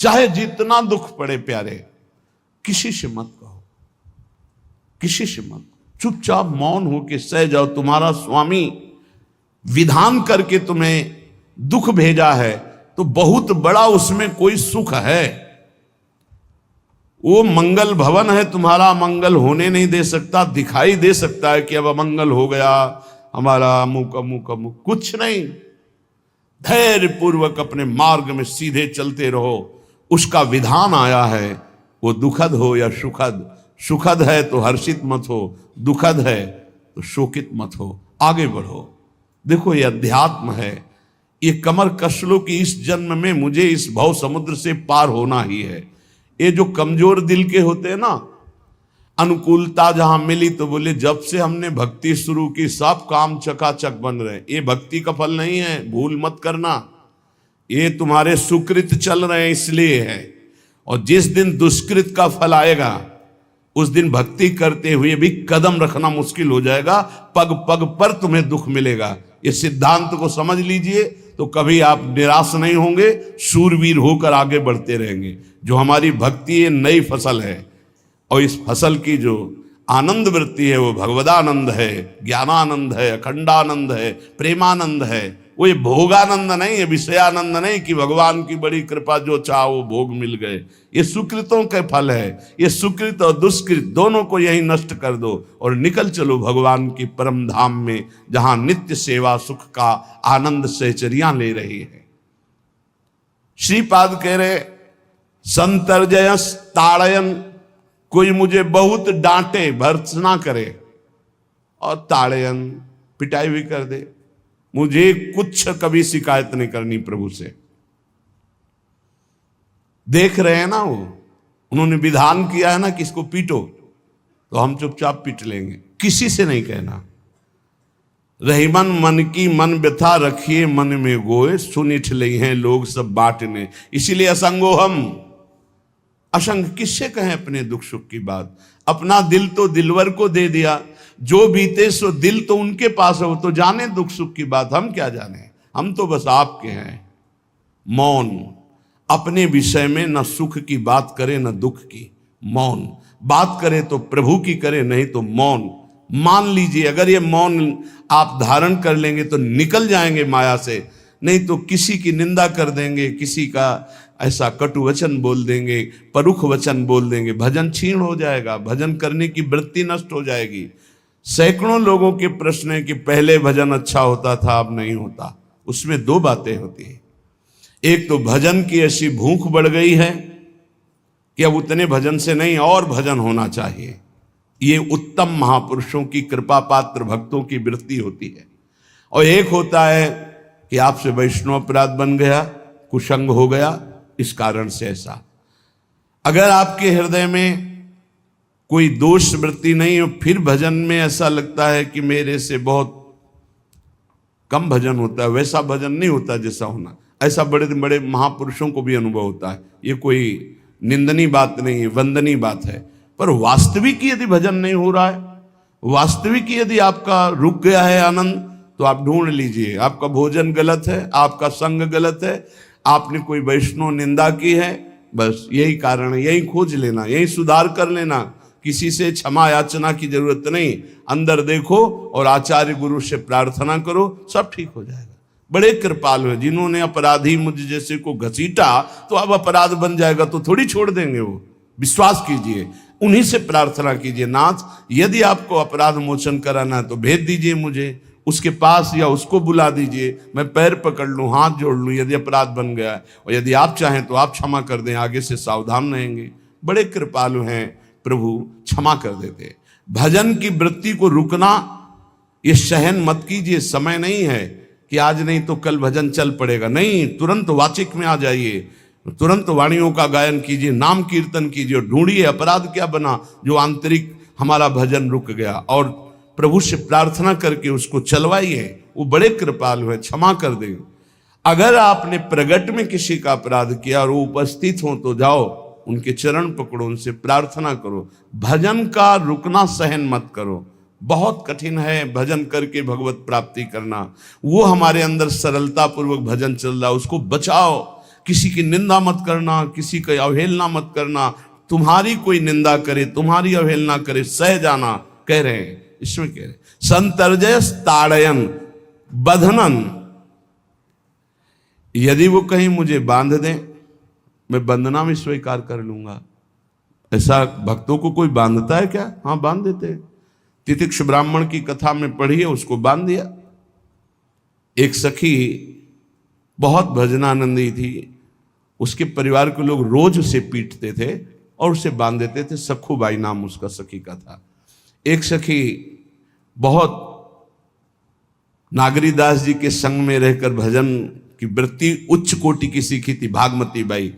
चाहे जितना दुख पड़े प्यारे, किसी से मत कहो, किसी से मत, चुपचाप मौन होके सह जाओ। तुम्हारा स्वामी विधान करके तुम्हें दुख भेजा है तो बहुत बड़ा उसमें कोई सुख है। वो मंगल भवन है, तुम्हारा मंगल होने नहीं दे सकता। दिखाई दे सकता है कि अब अमंगल हो गया हमारा, अमुक अमुक अमुक, कुछ नहीं। धैर्य पूर्वक अपने मार्ग में सीधे चलते रहो। उसका विधान आया है, वो दुखद हो या सुखद, सुखद है तो हर्षित मत हो, दुखद है तो शोकित मत हो, आगे बढ़ो। देखो ये अध्यात्म है, ये कमर कस लो कि इस जन्म में मुझे इस भव समुद्र से पार होना ही है। ये जो कमजोर दिल के होते हैं ना, अनुकूलता जहां मिली तो बोले जब से हमने भक्ति शुरू की सब काम चकाचक बन रहे। ये भक्ति का फल नहीं है, भूल मत करना। ये तुम्हारे सुकृत चल रहे हैं इसलिए है। और जिस दिन दुष्कृत का फल आएगा उस दिन भक्ति करते हुए भी कदम रखना मुश्किल हो जाएगा, पग पग पर तुम्हें दुख मिलेगा। ये सिद्धांत को समझ लीजिए तो कभी आप निराश नहीं होंगे, शूरवीर होकर आगे बढ़ते रहेंगे। जो हमारी भक्ति ये नई फसल है और इस फसल की जो आनंद वृत्ति है वो भगवदानंद है, ज्ञानानंद है, अखंडानंद है, प्रेमानंद है। वो ये भोगानंद नहीं है, विषयानंद नहीं कि भगवान की बड़ी कृपा जो चाहो वो भोग मिल गए। ये सुकृतों के फल है। ये सुकृत और दुष्कृत दोनों को यही नष्ट कर दो और निकल चलो भगवान की परम धाम में, जहां नित्य सेवा सुख का आनंद सहचरियां ले रही है। श्रीपाद कह रहे संतर्जयस ताड़यन, कोई मुझे बहुत डांटे, भर्त्सना करे और ताड़यन पिटाई भी कर दे, मुझे कुछ कभी शिकायत नहीं करनी प्रभु से। देख रहे हैं ना, वो उन्होंने विधान किया है ना कि इसको पीटो, तो हम चुपचाप पीट लेंगे, किसी से नहीं कहना। रहीमन मन की मन व्यथा रखिए मन में गोए, सुनिठ ले हैं लोग सब बांटने। इसीलिए असंगो हम, असंग किससे कहें अपने दुख सुख की बात। अपना दिल तो दिलवर को दे दिया, जो बीते सो दिल तो उनके पास है, वो तो जाने दुख सुख की बात, हम क्या जाने। हम तो बस आपके हैं। मौन, अपने विषय में न सुख की बात करे न दुख की, मौन। बात करे तो प्रभु की करे, नहीं तो मौन। मान लीजिए अगर ये मौन आप धारण कर लेंगे तो निकल जाएंगे माया से, नहीं तो किसी की निंदा कर देंगे, किसी का ऐसा कटु वचन बोल देंगे, परुख वचन बोल देंगे, भजन छीण हो जाएगा, भजन करने की वृत्ति नष्ट हो जाएगी। सैकड़ों लोगों के प्रश्न है कि पहले भजन अच्छा होता था अब नहीं होता। उसमें दो बातें होती है, एक तो भजन की ऐसी भूख बढ़ गई है कि अब उतने भजन से नहीं और भजन होना चाहिए। ये उत्तम महापुरुषों की कृपा पात्र भक्तों की वृत्ति होती है। और एक होता है कि आपसे वैष्णव अपराध बन गया, कुसंग हो गया, इस कारण से ऐसा। अगर आपके हृदय में कोई दोष वृत्ति नहीं हो, फिर भजन में ऐसा लगता है कि मेरे से बहुत कम भजन होता है, वैसा भजन नहीं होता जैसा होना। ऐसा बड़े बड़े महापुरुषों को भी अनुभव होता है। ये कोई निंदनीय बात नहीं है, वंदनीय बात है। पर वास्तविक यदि भजन नहीं हो रहा है, वास्तविक यदि आपका रुक गया है आनंद, तो आप ढूंढ लीजिए आपका भोजन गलत है, आपका संग गलत है, आपने कोई वैष्णव निंदा की है, बस यही कारण है। यही खोज लेना, यही सुधार कर लेना, किसी से क्षमा याचना की जरूरत नहीं। अंदर देखो और आचार्य गुरु से प्रार्थना करो, सब ठीक हो जाएगा। बड़े कृपालु हैं, जिन्होंने अपराधी मुझ जैसे को घसीटा तो अब अपराध बन जाएगा तो थोड़ी छोड़ देंगे वो। विश्वास कीजिए, उन्हीं से प्रार्थना कीजिए, नाथ यदि आपको अपराध मोचन कराना है तो भेज दीजिए मुझे उसके पास, या उसको बुला दीजिए, मैं पैर पकड़ लूं, हाथ जोड़ लूं यदि अपराध बन गया है, और यदि आप चाहें तो आप क्षमा कर दें, आगे से सावधान रहेंगे। बड़े कृपालु हैं प्रभु, क्षमा कर देते। भजन की वृत्ति को रुकना ये सहन मत कीजिए। समय नहीं है कि आज नहीं तो कल भजन चल पड़ेगा, नहीं, तुरंत वाचिक में आ जाइए, तुरंत वाणियों का गायन कीजिए, नाम कीर्तन कीजिए, ढूंढिए अपराध क्या बना जो आंतरिक हमारा भजन रुक गया, और प्रभु से प्रार्थना करके उसको चलवाइए। वो बड़े कृपालु है, क्षमा कर देंगे। अगर आपने प्रगट में किसी का अपराध किया और वो उपस्थित हो तो जाओ, उनके चरण पकड़ो, उनसे प्रार्थना करो। भजन का रुकना सहन मत करो। बहुत कठिन है भजन करके भगवत प्राप्ति करना। वो हमारे अंदर सरलता पूर्वक भजन चल रहा है, उसको बचाओ। किसी की निंदा मत करना, किसी की अवहेलना मत करना, तुम्हारी कोई निंदा करे, तुम्हारी अवहेलना करे, सह जाना, कह रहे हैं, इसमें कह रहे हैं संतर्जय ताड़यन बंधनन। यदि वो कहीं मुझे बांध दें, मैं बंधना भी स्वीकार कर लूंगा। ऐसा भक्तों को कोई बांधता है क्या? हाँ, बांध देते हैं। तितिक्ष ब्राह्मण की कथा में पढ़िए, उसको बांध दिया। एक सखी बहुत भजनानंदी थी, उसके परिवार के लोग रोज उसे पीटते थे और उसे बांध देते थे। सखूबाई नाम उसका सखी का था। एक सखी बहुत नागरीदास जी के संग में रहकर भजन की वृत्ति उच्च कोटि की सीखी थी, भागमती बाई।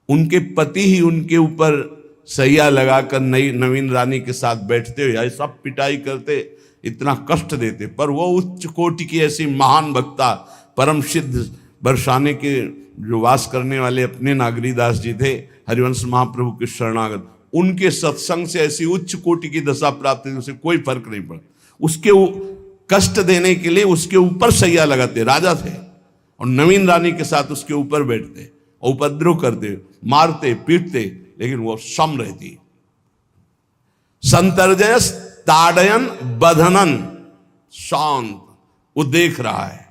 उनके पति ही उनके ऊपर सैया लगाकर नवीन रानी के साथ बैठते हुए ऐसा पिटाई करते, इतना कष्ट देते, पर वो उच्च कोटि की ऐसी महान वक्ता, परम सिद्ध बरसाने के जो वास करने वाले अपने नागरीदास जी थे, हरिवंश महाप्रभु के शरणागत, उनके सत्संग से ऐसी उच्च कोटि की दशा प्राप्त हुई, उसे कोई फर्क नहीं पड़ा। उसके कष्ट देने के लिए उसके ऊपर सैया लगाते, राजा थे, और नवीन रानी के साथ उसके ऊपर बैठते, उपद्रव करते, मारते, पीटते, लेकिन वो सम रहती। संतर्जयस ताड़यन बंधनन, शांत, वो देख रहा है,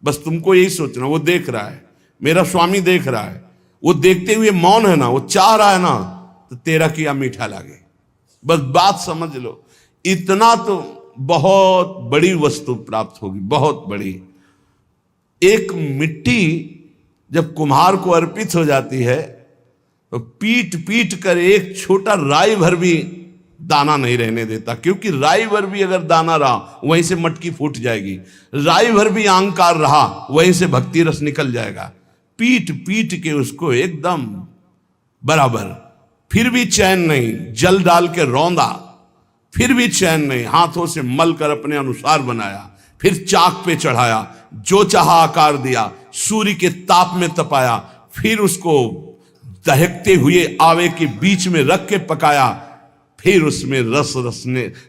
बस तुमको यही सोचना, वो देख रहा है, मेरा स्वामी देख रहा है, वो देखते हुए मौन है ना, वो चाह रहा है ना, तो तेरा किया मीठा लगे, बस बात समझ लो। इतना तो बहुत बड़ी वस्तु प्राप्त होगी, बहुत बड़ी। एक मिट्टी जब कुम्हार को अर्पित हो जाती है तो पीट पीट कर एक छोटा राई भर भी दाना नहीं रहने देता, क्योंकि राई भर भी अगर दाना रहा वहीं से मटकी फूट जाएगी, राई भर भी अहंकार रहा वहीं से भक्ति रस निकल जाएगा। पीट पीट के उसको एकदम बराबर, फिर भी चैन नहीं, जल डाल के रौंदा, फिर भी चैन नहीं, हाथों से मल कर अपने अनुसार बनाया, फिर चाक पे चढ़ाया, जो चाहा आकार दिया, सूर्य के ताप में तपाया, फिर उसको दहकते हुए आवे के बीच में रख के पकाया, फिर उसमें रस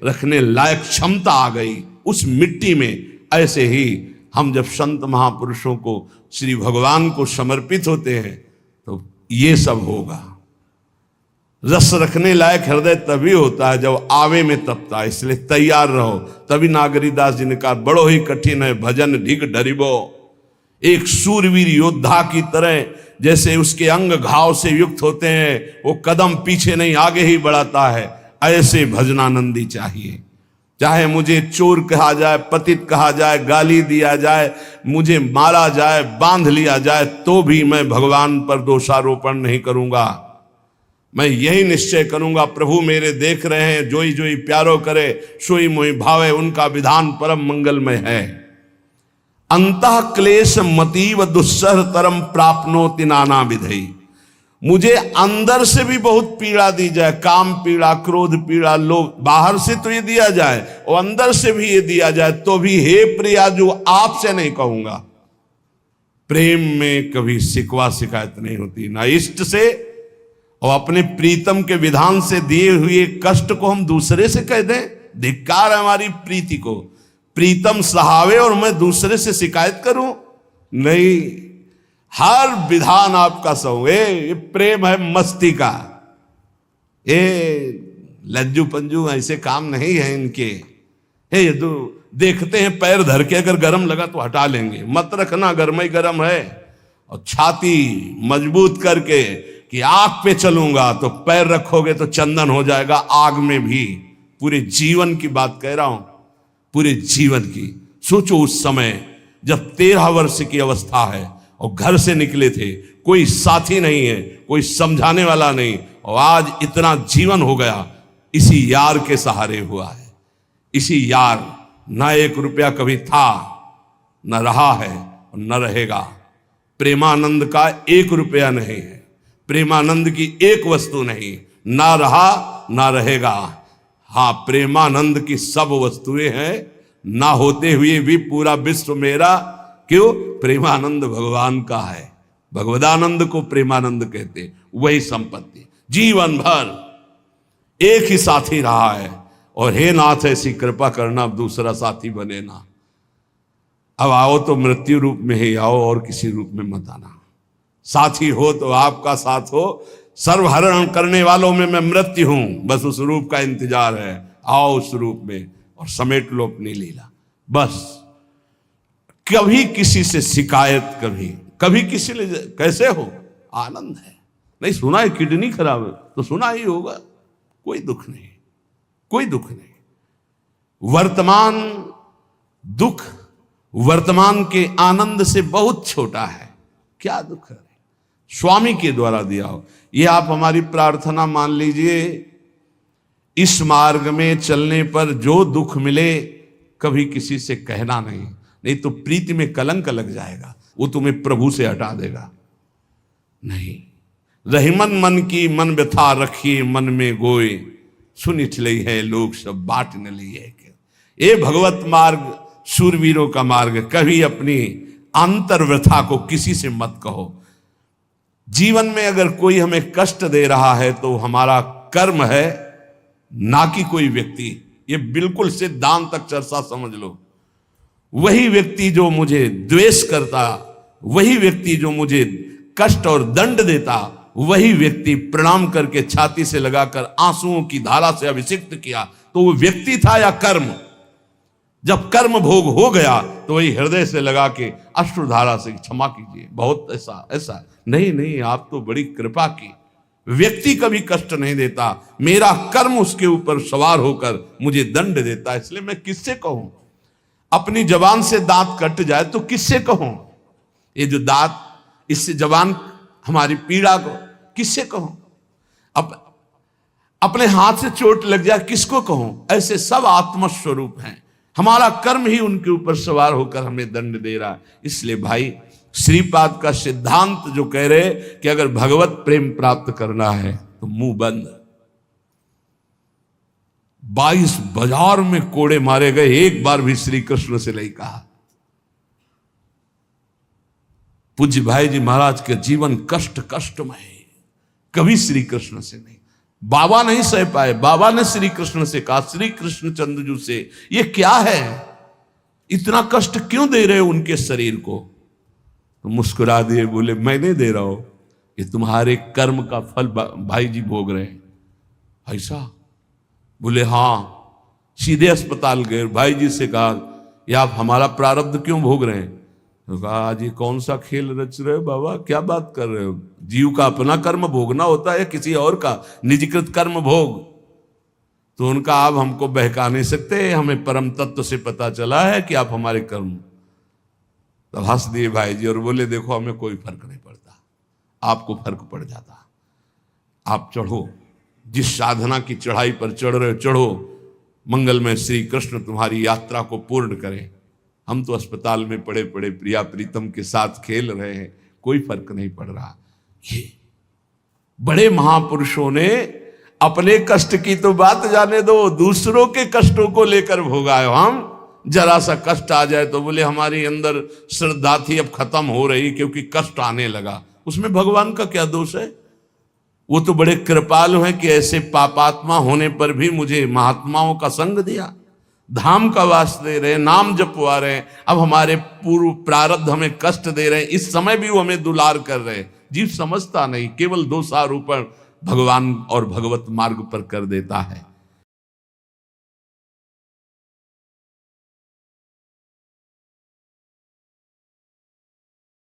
रखने लायक क्षमता आ गई उस मिट्टी में। ऐसे ही हम जब संत महापुरुषों को, श्री भगवान को समर्पित होते हैं तो ये सब होगा। रस रखने लायक हृदय तभी होता है जब आवे में तपता है, इसलिए तैयार रहो। तभी नागरीदास जी ने कहा, बड़ो ही कठिन है भजन ढिग डरिबो। एक सूरवीर योद्धा की तरह जैसे उसके अंग घाव से युक्त होते हैं, वो कदम पीछे नहीं आगे ही बढ़ाता है, ऐसे भजनानंदी चाहिए। चाहे मुझे चोर कहा जाए, पतित कहा जाए, गाली दिया जाए, मुझे मारा जाए, बांध लिया जाए, तो भी मैं भगवान पर दोषारोपण नहीं करूंगा। मैं यही निश्चय करूंगा, प्रभु मेरे देख रहे हैं, जोई जोई प्यारो करे सोई मोई भावे, उनका विधान परम मंगलमय है। अंतः क्लेश मतीव दुस्सह तरम प्राप्नोति नाना विधि। मुझे अंदर से भी बहुत पीड़ा दी जाए, काम पीड़ा, क्रोध पीड़ा, लोभ, बाहर से तो ये दिया जाए और अंदर से भी ये दिया जाए, तो भी हे प्रिया जो आपसे नहीं कहूंगा। प्रेम में कभी शिकवा शिकायत नहीं होती, ना इष्ट से, और अपने प्रीतम के विधान से दिए हुए कष्ट को हम दूसरे से कह दें, धिक्कार है हमारी प्रीति को। प्रीतम सहावे और मैं दूसरे से शिकायत करूं? नहीं, हर विधान आपका सहूं। ये प्रेम है मस्ती का, ये लज्जू पंजू ऐसे काम नहीं है इनके। ये तो देखते हैं पैर धर के, अगर गर्म लगा तो हटा लेंगे, मत रखना गर्म ही गर्म है। और छाती मजबूत करके कि आग पे चलूंगा, तो पैर रखोगे तो चंदन हो जाएगा आग में भी। पूरे जीवन की बात कह रहा हूं, पूरे जीवन की। सोचो उस समय जब 13 वर्ष की अवस्था है और घर से निकले थे, कोई साथी नहीं है, कोई समझाने वाला नहीं, और आज इतना जीवन हो गया इसी यार के सहारे हुआ है। इसी यार, ना 1 रुपया कभी था, न रहा है और न रहेगा। प्रेमानंद का 1 रुपया नहीं है, प्रेमानंद की 1 वस्तु नहीं, ना रहा ना रहेगा। हाँ, प्रेमानंद की सब वस्तुएं हैं, ना होते हुए भी पूरा विश्व मेरा। क्यों? प्रेमानंद भगवान का है, भगवदानंद को प्रेमानंद कहते। वही संपत्ति जीवन भर एक ही साथी रहा है, और हे नाथ ऐसी कृपा करना अब दूसरा साथी बने ना। अब आओ तो मृत्यु रूप में ही आओ, और किसी रूप में मत आना। साथी हो तो आपका साथ हो, सर्वहरण करने वालों में मैं मृत्यु हूं, बस उस रूप का इंतजार है, आओ उस रूप में और समेट लो अपनी लीला। बस कभी किसी से शिकायत, कभी किसी ने कैसे हो, आनंद है। नहीं सुना है किडनी खराब है तो सुना ही होगा, कोई दुख नहीं, कोई दुख नहीं। वर्तमान दुख वर्तमान के आनंद से बहुत छोटा है, क्या दुख है, स्वामी के द्वारा दिया हो। ये आप हमारी प्रार्थना मान लीजिए, इस मार्ग में चलने पर जो दुख मिले कभी किसी से कहना नहीं तो प्रीति में कलंक लग जाएगा, वो तुम्हें प्रभु से हटा देगा। नहीं, रहीमन मन की मन व्यथा रखिए मन में गोए, सुनिठ लई है लोग सब बाट न लिए। ये भगवत मार्ग शूरवीरों का मार्ग, कभी अपनी अंतर व्यथा को किसी से मत कहो। जीवन में अगर कोई हमें कष्ट दे रहा है तो हमारा कर्म है, ना कि कोई व्यक्ति। ये बिल्कुल सिद्धांतक चर्चा समझ लो। वही व्यक्ति जो मुझे द्वेष करता, वही व्यक्ति जो मुझे कष्ट और दंड देता, वही व्यक्ति प्रणाम करके छाती से लगाकर आंसुओं की धारा से अभिषिक्त किया, तो वो व्यक्ति था या कर्म? जब कर्म भोग हो गया तो वही हृदय से लगा के अश्रुधारा से क्षमा कीजिए, बहुत ऐसा नहीं, आप तो बड़ी कृपा की। व्यक्ति कभी कष्ट नहीं देता, मेरा कर्म उसके ऊपर सवार होकर मुझे दंड देता, इसलिए मैं किससे कहूं? अपनी जबान से दांत कट जाए तो किससे कहूं? ये जो दांत, इससे जबान हमारी पीड़ा को किससे कहूं? अपने हाथ से चोट लग जाए किसको कहूं? ऐसे सब आत्मस्वरूप हैं, हमारा कर्म ही उनके ऊपर सवार होकर हमें दंड दे रहा है। इसलिए भाई, श्रीपाद का सिद्धांत जो कह रहे कि अगर भगवत प्रेम प्राप्त करना है तो मुंह बंद। 22 बाजार में कोड़े मारे गए, एक बार भी श्री कृष्ण से नहीं कहा। पूज्य भाई जी महाराज के जीवन कष्टमय है, कभी श्री कृष्ण से नहीं। बाबा नहीं सह पाए, बाबा ने श्री कृष्ण से कहा, श्री कृष्ण चंद्रजू से, ये क्या है, इतना कष्ट क्यों दे रहे हो उनके शरीर को? तो मुस्कुरा दिए, बोले मैं नहीं दे रहा हूं, ये तुम्हारे कर्म का फल भाई जी भोग रहे हैं। ऐसा? बोले हाँ। सीधे अस्पताल गए, भाई जी से कहा, ये आप हमारा प्रारब्ध क्यों भोग रहे हैं? तो कहा, आज ये कौन सा खेल रच रहे हो बाबा, क्या बात कर रहे हो? जीव का अपना कर्म भोगना होता है, किसी और का निजकृत कर्म भोग? तो उनका, आप हमको बहका नहीं सकते, हमें परम तत्व से पता चला है कि आप हमारे कर्म। तब हंस दिए भाई जी और बोले, देखो हमें कोई फर्क नहीं पड़ता, आपको फर्क पड़ जाता। आप चढ़ो, जिस साधना की चढ़ाई पर चढ़ रहे हो चढ़ो, मंगलमय श्री कृष्ण तुम्हारी यात्रा को पूर्ण करें। हम तो अस्पताल में पड़े पड़े प्रिया प्रीतम के साथ खेल रहे हैं, कोई फर्क नहीं पड़ रहा। ये बड़े महापुरुषों ने अपने कष्ट की तो बात जाने दो, दूसरों के कष्टों को लेकर भोगाए। हम जरा सा कष्ट आ जाए तो बोले हमारी अंदर श्रद्धा थी अब खत्म हो रही क्योंकि कष्ट आने लगा। उसमें भगवान का क्या दोष है? वो तो बड़े कृपालु हैं कि ऐसे पापात्मा होने पर भी मुझे महात्माओं का संग दिया, धाम का वास दे रहे, नाम जपवा रहे। अब हमारे पूर्व प्रारब्ध हमें कष्ट दे रहे हैं, इस समय भी वो हमें दुलार कर रहे हैं। जीव समझता नहीं, केवल दोषारोपण भगवान और भगवत मार्ग पर कर देता है।